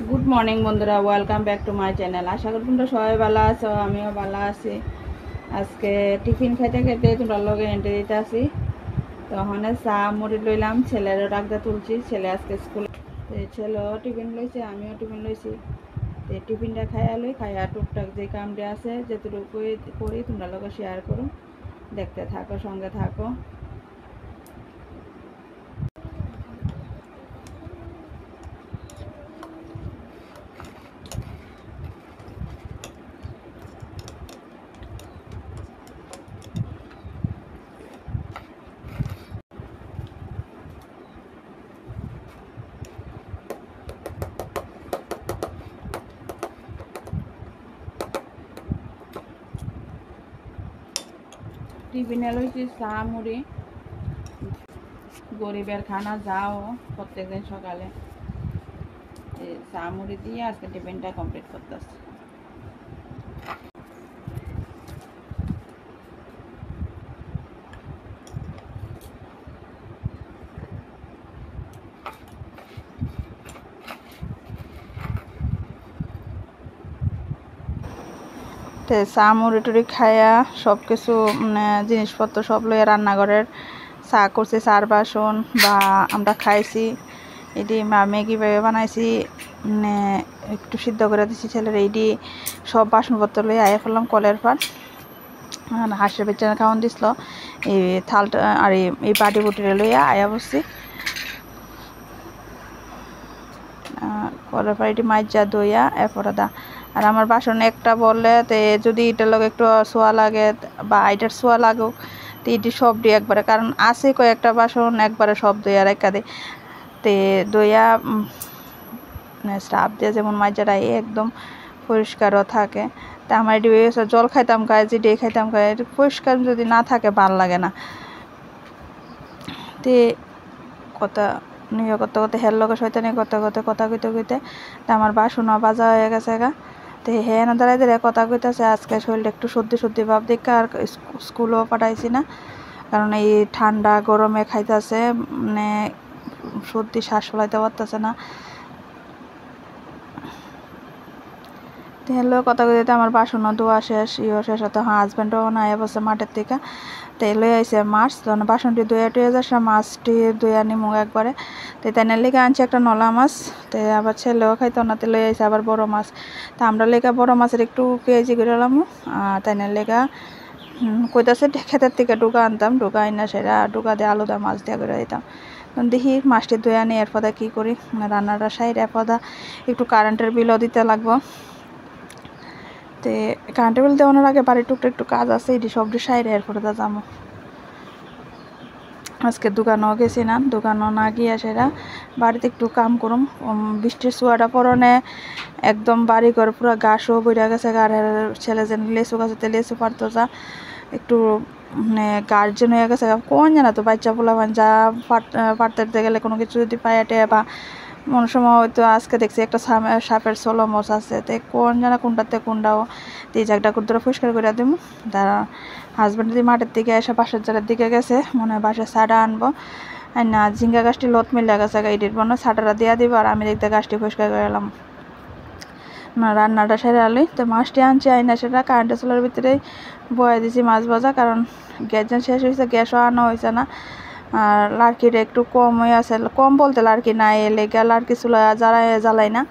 Good morning বন্ধুরা, welcome back to my channel. আশা করি তোমরা সবাই ভালো আছো, আমিও ভালো আছি। আজকে টিফিন খাইতে খাইতে তোমরা লগে এন্টে দিতে আসি। তখন চা মুড়ি লইলাম, ছেলেরও ডাকতে তুলছি। ছেলে আজকে স্কুল, ছেলেও টিফিন লইছে, আমিও টিফিন লইছি। টিফিনটা খাইয়া লই, খাইয়া টুকটাক যে কামটা আছে যেটুকু করি তোমরা লগে শেয়ার করো। দেখতে থাকো, সঙ্গে থাকো। টিফিনে লইছি চা মুড়ি, গরিবের খানা যাও প্রত্যেকদিন সকালে চা মুড়ি দিয়ে আজকে টিফিনটা কমপ্লিট করতেছি। চা মুড়ি টুড়ি খাইয়া সব কিছু মানে জিনিসপত্র সব লইয়া রান্নাঘরের চা করছি, চার বাসন বা আমরা খাইছি। এটি ম্যাগি বানাইছি, মানে একটু সিদ্ধ করে দিছি ছেলের। এইটি সব বাসনপত্র লইয়া আয়া ফেললাম কলের পার। হাঁসের বেচারা খাওয়ান দিছিল, এই থালটা আর এই বাটি বুটিরে লইয়া আয়া বসছি কলের পার। এটি মাইজা দইয়া এরপর আর আমার বাসন একটা বললে যদি এটার লগে একটু সোয়া লাগে বা এটার সোয়া লাগুক তো এটি সব দিয়ে একবারে, কারণ আছে কয়েকটা বাসন একবারে সব দইয়া রেখা দেয়। দইয়া স্রাব দিয়ে যেমন মাইজাটা একদম পরিষ্কারও থাকে। তা আমার এটি জল খাইতাম গায়ে, যে ডে খাইতাম গায়ে, পরিষ্কার যদি না থাকে ভাল লাগে না। তে কথা নিয়ে করতে করতে হের লগে শয়তানি করতে করতে কথা কইতে কইতে তা আমার বাসনও বাজা হয়ে গেছে গা। তো হ্যাঁ না দাঁড়াই দাঁড়ায় কথা কইতেছে। আজকে শরীরটা একটু সর্দি সর্দি ভাব দেখে আর স্কুলও পাঠাইছি না, কারণ এই ঠান্ডা গরমে খাইতেছে, মানে সর্দি শ্বাস ফলাইতে পারতেছে না। হ্যালো কথা কইতে আমার বাসনও ধোয়া শেষ, শেষ হতো। হাজব্যান্ডও না বসে মাঠের থেকে, তো লই আইসে মাছ। তখন বাসনটি ধুয়ে টুয়ে যাচ্ছে, মাছটি ধুয়ে নিমু একবারে। তো তাইনের লেগে আনছে একটা নলা মাছ, তো আবার ছেলেও খাইতো না, তো লই আইসে আবার বড় মাছ। তা আমরা লেগা বড় মাছের একটু কেজি করে এলাম, আর তাইনের লেগা কইতাছে ক্ষেতের থেকে ডুকা আনতাম, ডুকা আইনা সেটা ডুকা দিয়ে আলুদা মাছ দিয়ে করে দিতাম। দেখি মাছটি ধুয়ে আনি, এর পদা কী করি রান্নাটা সাইড। এর পদা একটু কারেন্টের বিলও দিতে লাগবো। তো কারেন্টের বিল দেওয়ানোর আগে বাড়ির টুকটা একটু কাজ আছে, এটি সবটি সাইডে এরপরে যাবো। আজকে দোকানও গেছি না, দোকানও না গিয়ে সেরা বাড়িতে একটু কাম করুম। বৃষ্টির চুয়াটা পরনে একদম বাড়ি ঘর পুরো গাছও বইরা গেছে। গাড়ের ছেলে যেন লেচু গাছেতে লেচু পারতো যা একটু মানে গার্জেন হয়ে গেছে। কোন জানা তো বাচ্চা পোলাপান যা পারতে গেলে কোনো কিছু যদি পায়াটে বা মনে সময় হয়তো আজকে দেখছি একটা সাপের ষোলো মোচ আছে, তো কোন জানা কোনটাতে কোনটাও। তো এই জায়গাটা কুদ্দুরা পরিষ্কার করে দিব। তারা হাজব্যান্ড যদি মাঠের দিকে এসে বাসার জারের দিকে গেছে, মনে হয় বাসায় ছাড়া আনবো। আর না ঝিঙ্গা গাছটি লত মিলে গেছে, এটির মনে ছাটাটা দিয়া দিব, আর আমি দেখতে গাছটি পরিষ্কার করে এলাম। না রান্নাটা সেরে আলোই তো মাছটি আনছি, আইনা সেটা কারেন্টের চুলার ভিতরেই বয়ে দিছি মাছ ভাজা, কারণ গ্যাস যেন শেষ হয়েছে, গ্যাসও আনা হয়েছে না। আর লাড়কিটা একটু কম হয়ে আছে, কম বলতে লাড়কি নাই লেগে লাড়কি চুলা জ্বালাই না।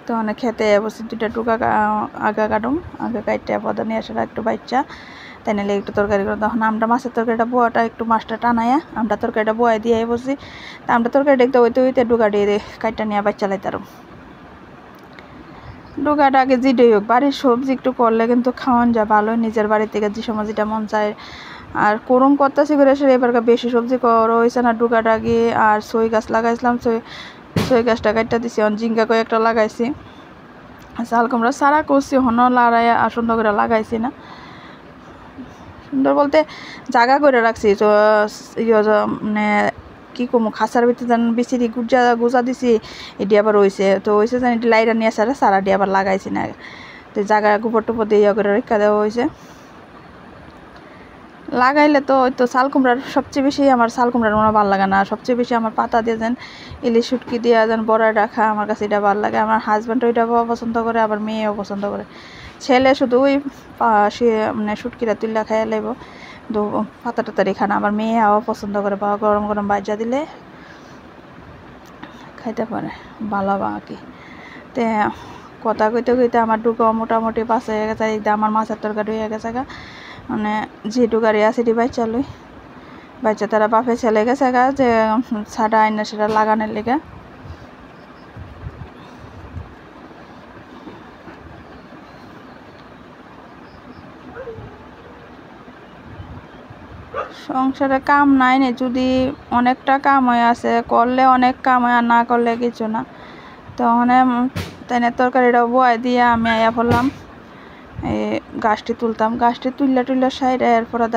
তো অনেক খেতে বসে দুইটা টুকা আগা কাটুম, আগে কাটতে পদা নিয়ে আসে একটু বাচ্চা, তাই নিলে একটু তরকারি করে। তখন আমরা মাছের তরকারিটা বোয়াটা একটু মাছটা টানাইয়া আমরা তরকারিটা বয়ে দিয়ে বসি। তা আমরা তরকারি দেখতে হইতে হইতে ডুকা দিয়ে কাটটা নিয়ে বাচ্চা লাইতারও। ডুকাটা আগে যেটাই হোক, বাড়ির সবজি একটু করলে কিন্তু খাওয়ান যায় ভালো, নিজের বাড়ি থেকে যে সময় যেটা মন চায়। আর করম করতেছি করে সে এবার বেশি সবজি করা হয়েছে না। ডুকাটা গিয়ে আর সই গাছ লাগাইছিলাম, সই গাছটা কাটটা দিছি। ঝিঙ্গা কয়েকটা লাগাইছি, চাল কুমড়া সারা করছি, হন লড়াই আর সুন্দর করে লাগাইছি না। সুন্দর বলতে জায়গা করে রাখছি, তো মানে কি কমু খাঁচার ভিতরে যেন বিচিরি গুজা দিছি, এটি আবার হয়েছে। তো হয়েছে যেন এটি লাইটা নিয়ে আসে, সারা দিয়ে আবার লাগাইছি না। তো জায়গা গোবর টোপর দিয়ে করে রেখা দেওয়া হয়েছে। লাগাইলে তো ওই তো শাল কুমড়ার সবচেয়ে বেশি আমার শাল কুমড়ার মনে ভালো লাগে না, সবচেয়ে বেশি আমার পাতা দিয়ে যেন ইলিশ শুটকি দিয়ে যেন বড়া রাখা আমার কাছে এটা ভালো লাগে। আমার হাজব্যান্ড ওইটা পছন্দ করে, আবার মেয়েও পছন্দ করে। ছেলে শুধু ওই সে মানে শুটকিটা তুললা খাইয়া লাগবো, তো পাতা টাতা রেখা না। আমার মেয়েও পছন্দ করে, বা গরম গরম বাজা দিলে খাইতে পারে ভালো আর কি। তে কথা কইতে কইতে আমার টুকু মোটামুটি পাস হয়ে গেছে। একদম আমার মাছের তরকারি হয়ে গেছে গা, মানে যেটু গাড়ি আছে এটি বাচ্চা লই, বাচ্চা তারা বাপে ছেলে গেছে গা যে ছাড়া আইনা সেটা লাগানোর লেগে। সংসারে কাম নাই নে, যদি অনেকটা কাম হয়ে আছে করলে অনেক কাম হয়, আর না করলে কিছু না। তো মানে তাই তরকারিটা বয় দিয়ে আমি আয়া পড়লাম, এই গাছটি তুলতাম, গাছটি তুললে সাইডে এরপরে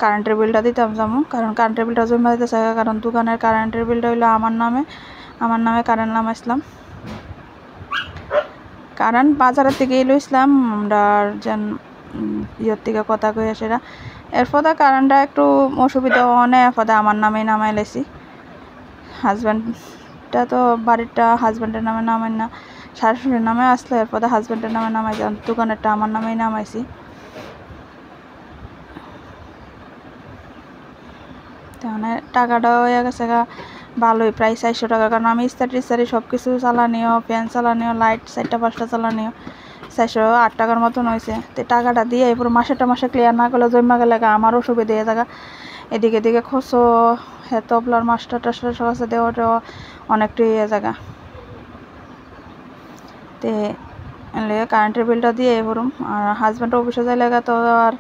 কারেন্টের বিলটা দিতাম যেমন, কারণ কারেন্টের বিলটা জমা দিতেছে, কারণ দোকানের কারেন্টের বিলটা হইলো আমার নামে কারেন্ট নামাইছিলাম। কারেন্ট বাজারের থেকে লইছিলাম আমরা, যেন ইয়ের থেকে কথা কই সেটা। এরপরে কারেন্টটা একটু অসুবিধা অনেক, এরপরে আমার নামেই নামাই লাইছি। হাজব্যান্ডটা তো বাড়িরটা হাজব্যান্ডের নামে নামাই না, শাশুড়ির নামে আসলে এরপরে হাজব্যান্ডের নামে নামাইছি, দোকানেরটা আমার নামেই নামাইছি। তাহলে টাকাটাও হয়ে গেছে গা ভালোই, প্রায় 400 টাকা। কারণ আমি ইস্তারি সব কিছু চালানিও, ফ্যান চালানিও, লাইট 4টা-5টা চালানিও 408 টাকার মতন হয়েছে। তো টাকাটা দিয়ে এরপর মাসে ক্লিয়ার না করলে জমা গেলে আমার অসুবিধা হয়ে থাকা। এদিকে দিকে খসো হ্যাঁ তবলার মাস্টার টাস্টার সব আছে, দেওয়াটাও অনেকটাই ইয়ে জায়গা। তে কারেন্টের বিলটা দিয়ে এরকম, আর হাজব্যান্ড অফিসে যাই লাগা তো আর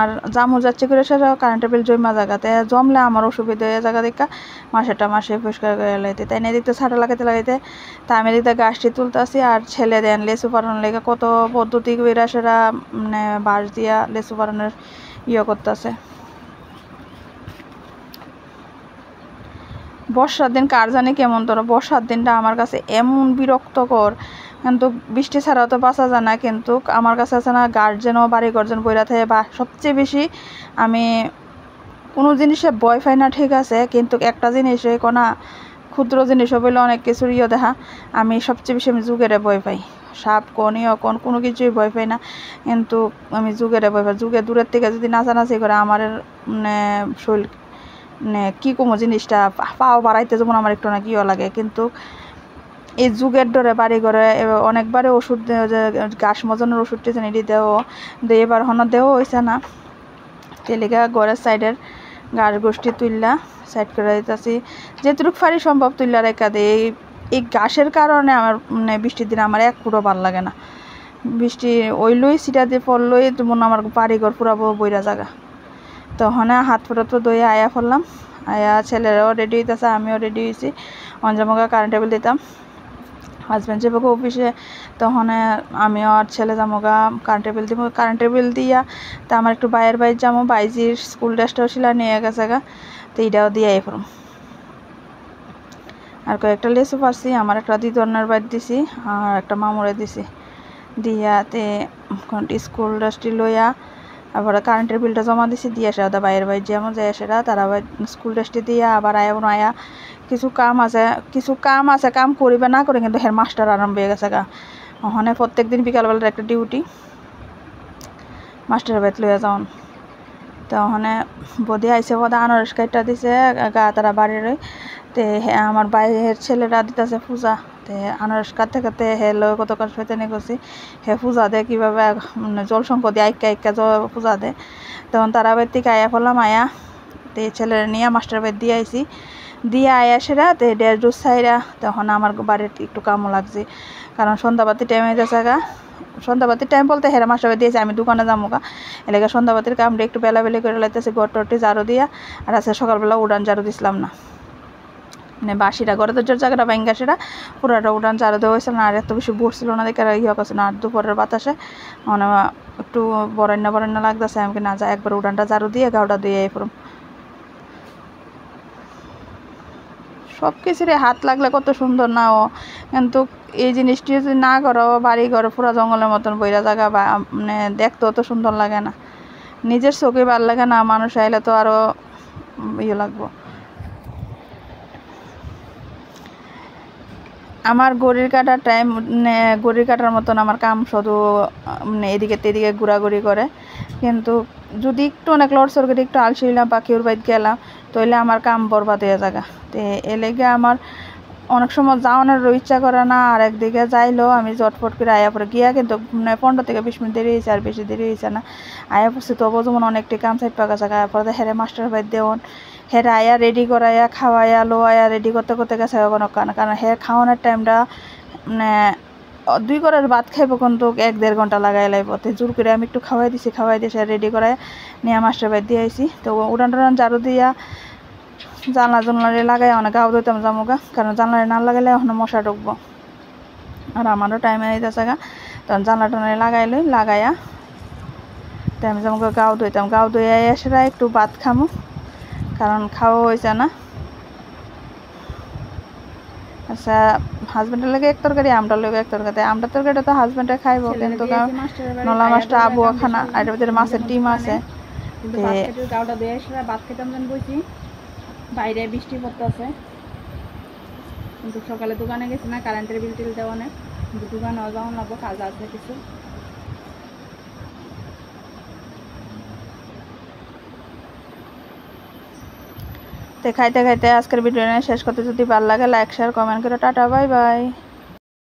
আর জামু যাচ্ছে করে সেটা কারেন্টের বিল জমা জায়গাতে জমলে আমার অসুবিধা হয়ে জায়গা দেখা মাসে পরিষ্কার করে লাইতে। তাই না এদিকতে ছাটা লাগাইতে তা আমি এদিকতে গাছটি তুলতেছি, আর ছেলে দেন লেচু পাড়ানোর লেগে কত পদ্ধতি করে সেটা মানে বাঁশ দিয়া লেচু পাড়ানোর করতেছে। বর্ষার দিন কার জানি কেমন, ধরো বর্ষার দিনটা আমার কাছে এমন বিরক্তকর, কিন্তু বৃষ্টি ছাড়াও তো বাঁচা যায় না। কিন্তু আমার কাছে আছে না গার্জেনও বাড়ি গার্জেন বইরা থাকে, বা সবচেয়ে বেশি আমি কোনো জিনিসে ভয় পাই না, ঠিক আছে, কিন্তু একটা জিনিস এই কোনা ক্ষুদ্র জিনিসও বলে অনেক কিছুর দেখা, আমি সবচেয়ে বেশি আমি যুগেরে ভয় পাই। সাপ কোন কোনো কিছুই ভয় পাই না, কিন্তু আমি যুগেরে ভয় পাই। যুগে দূরের থেকে যদি নাচানাচি করে আমার মানে শরীর মানে কী কমো জিনিসটা পাও বাড়াইতে যেমন আমার একটু না কিও লাগে। কিন্তু এই যুগের ডরে বাড়ি ঘরে অনেকবারে ওষুধ গাছ মজানোর ওষুধটি এটি দেও এবার দেওয়া হয়েছে না। তেলেগা ঘরের সাইডের গাছ গোষ্ঠী তুললা সাইড করে দিতেছি, যেটুকু ফারি সম্ভব তুললা রেখা দেয়। এই গাছের কারণে আমার মানে বৃষ্টির দিনে আমার এক পুরো ভাল লাগে না। বৃষ্টি ওইলই সিটা দিয়ে পড়লই তেমন আমার বাড়ি ঘর পুরা বইরা জায়গা। তখন হাত ফটো দইয়ে আয়া পড়লাম, আয়া ছেলেরাও রেডি হইতেছে, আমিও রেডি হয়েছি। অঞ্জমগা কারেন্ট টেবিল দিতাম, হাজব্যান্ড যাবো অফিসে, তখন আমিও আর ছেলে যামোগা কারেন্ট টেবিল দিব। কারেন্ট টেবিল দিয়া তা আমার একটু বাইরের যাবো, বাইজির স্কুল ড্রেসটাও শিলা নিয়ে গেছে গা, তো এইটাও দিয়ে এরকম। আর কয়েকটা লেসু পারছি, আমার একটা দিদনের বাইর দিছি আর একটা মামুরে দিছি, দিয়াতে স্কুল ড্রেসটি লইয়া আবার কারেন্টের বিলটা জমা দিছি, দিয়ে আসে ওদের বাইরের যেমন যায় সেটা তারা স্কুল ড্রেসটি দিয়া আবার আয়া কিছু কাম আছে কাম করিবে না করে, কিন্তু হেড মাস্টার আরম্ভ হয়ে গেছে গা। ওখানে প্রত্যেক দিন বিকালবেলার একটা ডিউটি মাস্টারের বাইত লইয়া যাওন। তো ওখানে বদি আইসে বদা আনারস কাইটটা দিছে গা তারা বাড়ির, তে আমার বাইরের ছেলেরা দিতেছে পূজা, তে আনারস কাটতে হে লয় কত কাজ শয়তানি করছি, হে পূজা দে কীভাবে জল সংকট দিয়ে আইকা পূজা দে। তখন তারা বাইর থেকে আয়া ফেললাম, আয়া তে ছেলেরা নিয়ে মাস্টার বাইর দিয়ে আইসি, দিয়ে আয়া সেরা তে 1.5 ডোজ সাইরা। তখন আমার বাড়ির একটু কামও লাগছে, কারণ সন্ধ্যাবাতি টাইম হয়ে যাচ্ছে গা। সন্ধ্যাবাতির টাইম বলতে হেরা মাস্টার বাইর দিয়েছে, আমি দোকানে যাবো গা, এলাকা সন্ধ্যাবাতির কামটা একটু বেলাবেলি করে লাইতেছে, ঘর টরটি ঝাড়ু দিয়া। আর আছে সকালবেলা উড়ান ঝাড়ু দিছিলাম না, মানে বাসিটা ঘরে তো জায়গাটা ভাঙ্গা সেটা পুরাটা উড়ান ঝাড়ু দেওয়া হয়েছিল না। আর এত বেশি বসছিল না দেখে করছে না। আর দুপুরের বাতাসে মানে একটু বরেন্না লাগতেছে, আমাকে না যায় একবার উড়ানটা ঝাড়ু দিয়ে গাওটা দিয়ে এরকম সব কিছুরে হাত লাগলে কত সুন্দর না ও, কিন্তু এই জিনিসটি যদি না করো বাড়ি ঘরে পুরা জঙ্গলের মতন বইরা জায়গা, বা মানে দেখতেও তো সুন্দর লাগে না। নিজের চোখে ভাল লাগে না, মানুষ আইলে তো আরো ইয়ে লাগবো। আমার ঘড়ির কাটার টাইম ঘড়ির কাটার মতন আমার কাম শুধু এদিকে তেদিকে ঘোরাঘুরি করে, কিন্তু যদি একটু অনেক লড়সড় করে একটু আলসি হইলাম বা কেউর বাইত গেলাম তাহলে আমার কাম বরবাদ হয়ে যাগা। তো এ লেগে আমার অনেক সময় যাওয়ানোর ইচ্ছা করে না, আর একদিকে যাইলেও আমি জটফট করে আয়া পরে গিয়া কিন্তু 15 থেকে 20 মিনিট দেরি হয়েছে, আর বেশি দেরি হয়েছে না। আয়া পড়ছি তবু যেমন অনেকটি কাম সাইড পাকা জায়গা আয়া পরে হেরে মাস্টার বাইর দেওয়ান, হেরে আয়া রেডি করাইয়া খাওয়াইয়া লোয়াইয়া রেডি করতে করতে গেছে কোনো কারণ হে খাওয়ানোর টাইমটা মানে 2 করার ভাত খাইব কিন্তু 1-1.5 ঘন্টা লাগাই লাগব। তো জোর করে আমি একটু খাওয়াই দিয়েছি রেডি করাই নিয়ে মাস্টার বাইর দিয়ে আইছি। তো উড়ান টুড়ান ঝাড়ু দিয়া জানলা লাগাই অনেক গাও দিতাম জামুগা, কারণ জানলায় না লাগাইলে এখন মশা ঢুকবো, আর আমারও টাইম আইতেছে গা। তখন জানলা টানলা লাগাইয়া তো আমি জামুগা গাও ধুইতাম, গাও ধুয়ে এসে একটু ভাত খামু, কারণ খাওয়া হয়েছে না। আচ্ছা, হাজবেন্ডের লাগে এক তরকারি, আমটার লাগে এক তরকারি। আমটার তরকারিটা তো হাজবেন্ডে খাইবো, কিন্তু নলা মাছটা আবু খানা, আর ভিতরে মাছের ডিম আছে। গাওটা দিয়ে এসে ভাত খেতাম যেন বইছি, বাইরে বৃষ্টি পড়তেছে, কিন্তু সকালে দোকানে গেছি না, কারেন্টের বিল টিল দেওয়া নেই, কিন্তু দোকানেও যাওয়া লাগবো, কাজ আছে কিছু। তো খাইতে খাইতে আজকের ভিডিও শেষ করতে, যদি ভালো লাগে লাইক শেয়ার কমেন্ট করে টাটা বাই বাই।